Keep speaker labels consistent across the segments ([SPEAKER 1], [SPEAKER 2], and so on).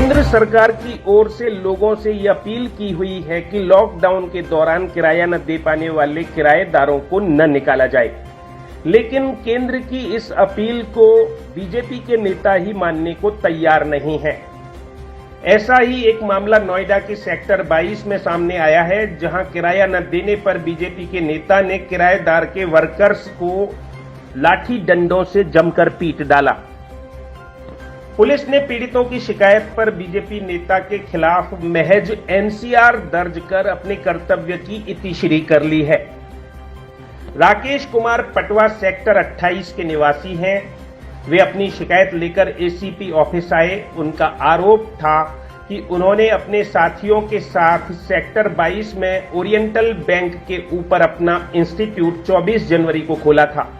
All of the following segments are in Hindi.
[SPEAKER 1] केंद्र सरकार की ओर से लोगों से ये अपील की हुई है कि लॉकडाउन के दौरान किराया न दे पाने वाले किराएदारों को न निकाला जाए, लेकिन केंद्र की इस अपील को बीजेपी के नेता ही मानने को तैयार नहीं हैं। ऐसा ही एक मामला नोएडा के सेक्टर 22 में सामने आया है, जहां किराया न देने पर बीजेपी के नेता ने किराएदार के वर्कर्स को लाठी डंडों से जमकर पीट डाला। पुलिस ने पीड़ितों की शिकायत पर बीजेपी नेता के खिलाफ महज एनसीआर दर्ज कर अपने कर्तव्य की इतिश्री कर ली है। राकेश कुमार पटवा सेक्टर 28 के निवासी हैं। वे अपनी शिकायत लेकर एसीपी ऑफिस आए। उनका आरोप था कि उन्होंने अपने साथियों के साथ सेक्टर 22 में ओरिएंटल बैंक के ऊपर अपना इंस्टीट्यूट 24 जनवरी को खोला था।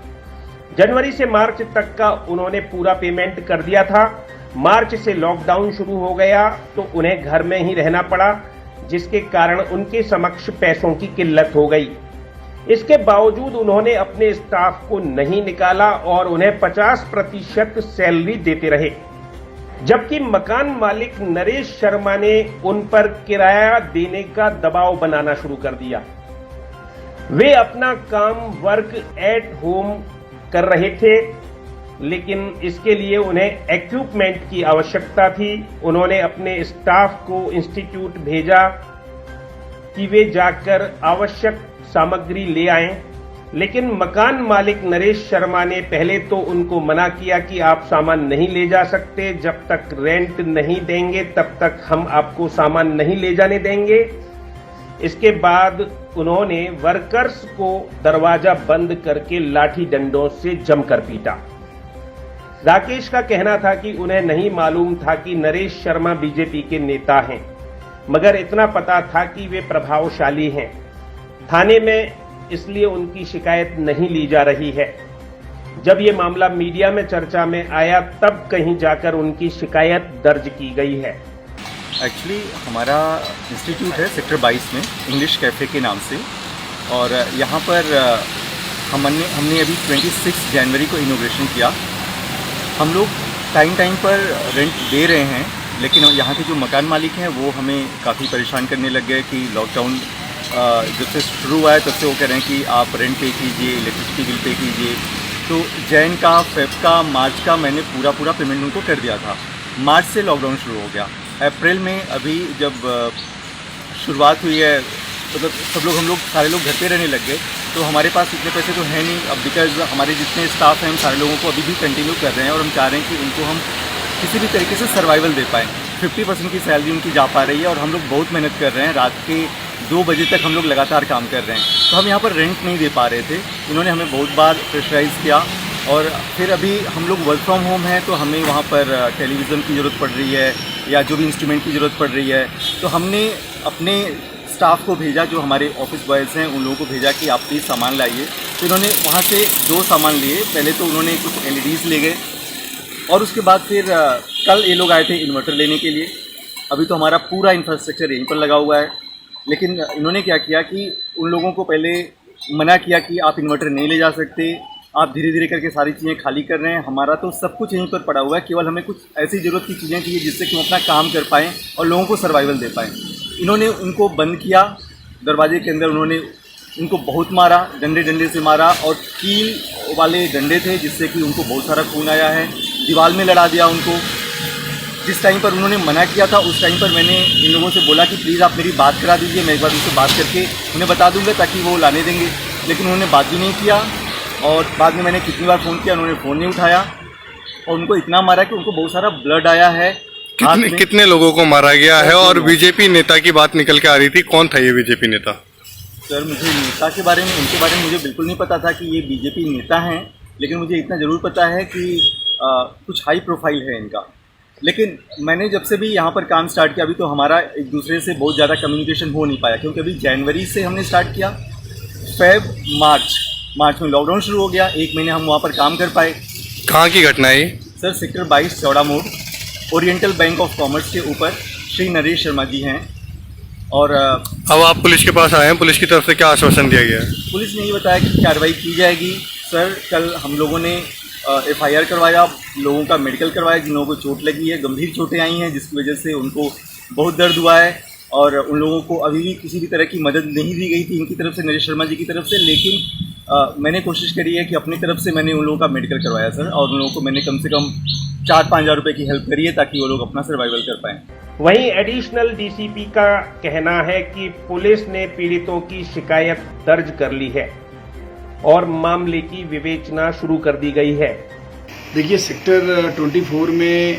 [SPEAKER 1] जनवरी से मार्च तक का उन्होंने पूरा पेमेंट कर दिया था। मार्च से लॉकडाउन शुरू हो गया तो उन्हें घर में ही रहना पड़ा, जिसके कारण उनके समक्ष पैसों की किल्लत हो गई। इसके बावजूद उन्होंने अपने स्टाफ को नहीं निकाला और उन्हें 50% सैलरी देते रहे, जबकि मकान मालिक नरेश शर्मा ने उन पर किराया देने का दबाव बनाना शुरू कर दिया। वे अपना काम वर्क एट होम कर रहे थे, लेकिन इसके लिए उन्हें इक्विपमेंट की आवश्यकता थी। उन्होंने अपने स्टाफ को इंस्टीट्यूट भेजा कि वे जाकर आवश्यक सामग्री ले आएं, लेकिन मकान मालिक नरेश शर्मा ने पहले तो उनको मना किया कि आप सामान नहीं ले जा सकते, जब तक रेंट नहीं देंगे तब तक हम आपको सामान नहीं ले जाने देंगे। इसके बाद उन्होंने वर्कर्स को दरवाजा बंद करके लाठी डंडों से जमकर पीटा। राकेश का कहना था कि उन्हें नहीं मालूम था कि नरेश शर्मा बीजेपी के नेता हैं, मगर इतना पता था कि वे प्रभावशाली हैं। थाने में इसलिए उनकी शिकायत नहीं ली जा रही है। जब ये मामला मीडिया में चर्चा में आया, तब कहीं जाकर उनकी शिकायत दर्ज की गई है।
[SPEAKER 2] एक्चुअली हमारा इंस्टीट्यूट है सेक्टर 22 में, इंग्लिश कैफ़े के नाम से, और यहाँ पर हमने अभी 26 जनवरी को इनॉग्रेशन किया। हम लोग टाइम पर रेंट दे रहे हैं, लेकिन यहाँ के जो मकान मालिक हैं वो हमें काफ़ी परेशान करने लग गए कि लॉकडाउन जब से शुरू हुआ है तब से वो कह रहे हैं कि आप रेंट पे कीजिए, इलेक्ट्रिसिटी बिल पे कीजिए। तो जैन का, फेब का, मार्च का मैंने पूरा पेमेंट उनको कर दिया था। मार्च से लॉकडाउन शुरू हो गया। अप्रैल में अभी जब शुरुआत हुई है, मतलब हम लोग सारे लोग घर पे रहने लग गए, तो हमारे पास इतने पैसे तो है नहीं अब, बिकॉज हमारे जितने स्टाफ हैं हम सारे लोगों को अभी भी कंटिन्यू कर रहे हैं और हम चाह रहे हैं कि उनको हम किसी भी तरीके से सर्वाइवल दे पाएँ। 50% की सैलरी उनकी जा पा रही है और हम लोग बहुत मेहनत कर रहे हैं। रात के 2 बजे तक हम लोग लगातार काम कर रहे हैं। तो हम यहाँ पर रेंट नहीं दे पा रहे थे। इन्होंने हमें बहुत बार प्रेशराइज़ किया, और फिर अभी हम लोग वर्क फ्रॉम होम हैं तो हमें वहाँ पर टेलीविज़न की ज़रूरत पड़ रही है या जो भी इंस्ट्रूमेंट की ज़रूरत पड़ रही है, तो हमने अपने स्टाफ को भेजा, जो हमारे ऑफिस बॉयज़ हैं उन लोगों को भेजा कि आप प्लीज़ सामान लाइए। तो इन्होंने वहाँ से 2 सामान लिए। पहले तो उन्होंने कुछ LEDs ले गए, और उसके बाद फिर कल ये लोग आए थे इन्वर्टर लेने के लिए। अभी तो हमारा पूरा इंफ्रास्ट्रक्चर यहीं पर लगा हुआ है, लेकिन इन्होंने क्या किया कि उन लोगों को पहले मना किया कि आप इन्वर्टर नहीं ले जा सकते, आप धीरे धीरे करके सारी चीज़ें खाली कर रहे हैं। हमारा तो सब कुछ यहीं पर पड़ा हुआ है, केवल हमें कुछ ऐसी ज़रूरत की चीज़ें चाहिए जिससे कि हम अपना काम कर पाएँ और लोगों को सर्वाइवल दे पाएँ। इन्होंने उनको बंद किया दरवाजे के अंदर। उन्होंने उनको बहुत मारा, डंडे से मारा, और कील वाले डंडे थे जिससे कि उनको बहुत सारा खून आया है। दीवार में लड़ा दिया उनको। जिस टाइम पर उन्होंने मना किया था उस टाइम पर मैंने इन लोगों से बोला कि प्लीज़ आप मेरी बात करा दीजिए, मैं एक बार उनसे बात करके उन्हें बता दूंगा ताकि वो लाने देंगे, लेकिन उन्होंने बात भी नहीं किया। और बाद में मैंने कितनी बार फ़ोन किया, उन्होंने फ़ोन नहीं उठाया, और उनको इतना मारा कि उनको बहुत सारा ब्लड आया है।
[SPEAKER 3] कितने लोगों को मारा गया है? और बीजेपी नेता की बात निकल के आ रही थी, कौन था ये बीजेपी नेता?
[SPEAKER 2] सर, मुझे नेता के बारे में, उनके बारे में मुझे बिल्कुल नहीं पता था कि ये बीजेपी नेता हैं, लेकिन मुझे इतना ज़रूर पता है कि कुछ हाई प्रोफाइल है इनका। लेकिन मैंने जब से भी यहाँ पर काम स्टार्ट किया, अभी तो हमारा एक दूसरे से बहुत ज़्यादा कम्युनिकेशन हो नहीं पाया, क्योंकि अभी जनवरी से हमने स्टार्ट किया। फेब मार्च में लॉकडाउन शुरू हो गया। 1 महीने हम वहाँ पर काम कर पाए।
[SPEAKER 3] कहाँ की घटना है?
[SPEAKER 2] सर, सेक्टर 22 चौड़ा मोड़, ओरिएंटल बैंक ऑफ कॉमर्स के ऊपर श्री नरेश शर्मा जी हैं। और
[SPEAKER 3] अब आप पुलिस के पास आए हैं, पुलिस की तरफ से क्या आश्वासन दिया गया है?
[SPEAKER 2] पुलिस ने ये बताया कि कार्रवाई की जाएगी। सर, कल हम लोगों ने FIR करवाया, लोगों का मेडिकल करवाया, जिन लोगों को चोट लगी है, गंभीर चोटें आई हैं, जिसकी वजह से उनको बहुत दर्द हुआ है और उन लोगों को अभी भी किसी भी तरह की मदद नहीं दी गई थी इनकी तरफ से, नरेश शर्मा जी की तरफ से। लेकिन मैंने कोशिश करी है कि अपनी तरफ से मैंने उन लोगों का मेडिकल करवाया सर, और उन लोगों को मैंने कम से कम 4-5 हज़ार रुपये की हेल्प करी है ताकि वो लोग अपना सर्वाइवल कर पाएँ।
[SPEAKER 1] वहीं एडिशनल डीसीपी का कहना है कि पुलिस ने पीड़ितों की शिकायत दर्ज कर ली है और मामले की विवेचना शुरू कर दी गई है।
[SPEAKER 4] देखिए, सेक्टर 24 में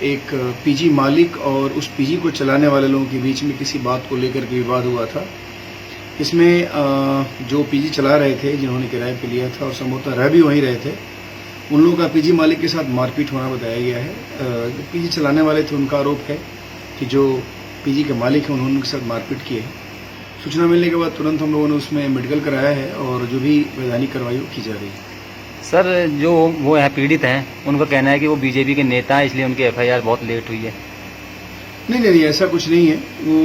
[SPEAKER 4] एक पीजी मालिक और उस पीजी को चलाने वाले लोगों के बीच में किसी बात को लेकर के विवाद हुआ था। इसमें जो पीजी चला रहे थे, जिन्होंने किराए पे लिया था और संभवतः रह भी वहीं रहे थे, उन लोगों का पीजी मालिक के साथ मारपीट होना बताया गया है। जो पीजी चलाने वाले थे उनका आरोप है कि जो पीजी के मालिक हैं उन्होंने उनके साथ मारपीट की है। सूचना मिलने के बाद तुरंत हम लोगों ने उसमें मेडिकल कराया है और जो भी वैधानिक कार्रवाई की जा रही है।
[SPEAKER 5] सर, जो वो यहाँ पीड़ित हैं उनका कहना है कि वो बीजेपी के नेता हैं, इसलिए उनकी FIR बहुत लेट हुई है।
[SPEAKER 4] नहीं, ऐसा कुछ नहीं है। वो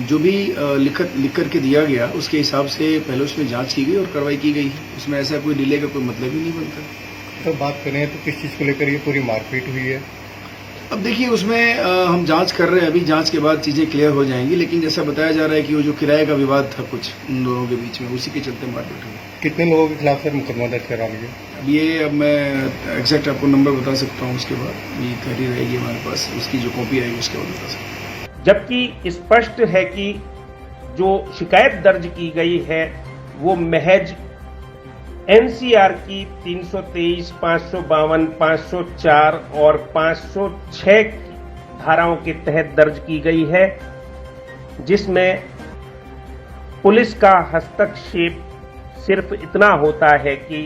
[SPEAKER 4] जो भी लिख करके दिया गया उसके हिसाब से पहले उसमें जांच की गई और कार्रवाई की गई। उसमें ऐसा कोई डिले का कोई मतलब ही नहीं बनता।
[SPEAKER 6] तो बात करें तो किस चीज़ को लेकर ये पूरी मारपीट हुई है?
[SPEAKER 4] अब देखिए, उसमें हम जांच कर रहे हैं, अभी जांच के बाद चीजें क्लियर हो जाएंगी। लेकिन जैसा बताया जा रहा है कि वो जो किराए का विवाद था कुछ उन दोनों के बीच में, उसी के चलते मारपीट हुई।
[SPEAKER 6] कितने लोगों के खिलाफ सर मुकदमा दर्ज करा लिया?
[SPEAKER 4] अब मैं एग्जैक्ट आपको नंबर बता सकता हूँ, उसके बाद ये तहरीर रहेगी हमारे पास, उसकी जो कॉपी आएगी उसके बाद बता सकता हूँ।
[SPEAKER 1] जबकि स्पष्ट है कि जो शिकायत दर्ज की गई है वो महज NCR की 323, 552, 504 और 506 धाराओं के तहत दर्ज की गई है, जिसमें पुलिस का हस्तक्षेप सिर्फ इतना होता है कि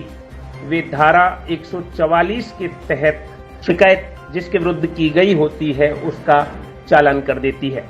[SPEAKER 1] वे धारा 144 के तहत शिकायत जिसके विरुद्ध की गई होती है उसका चालान कर देती है।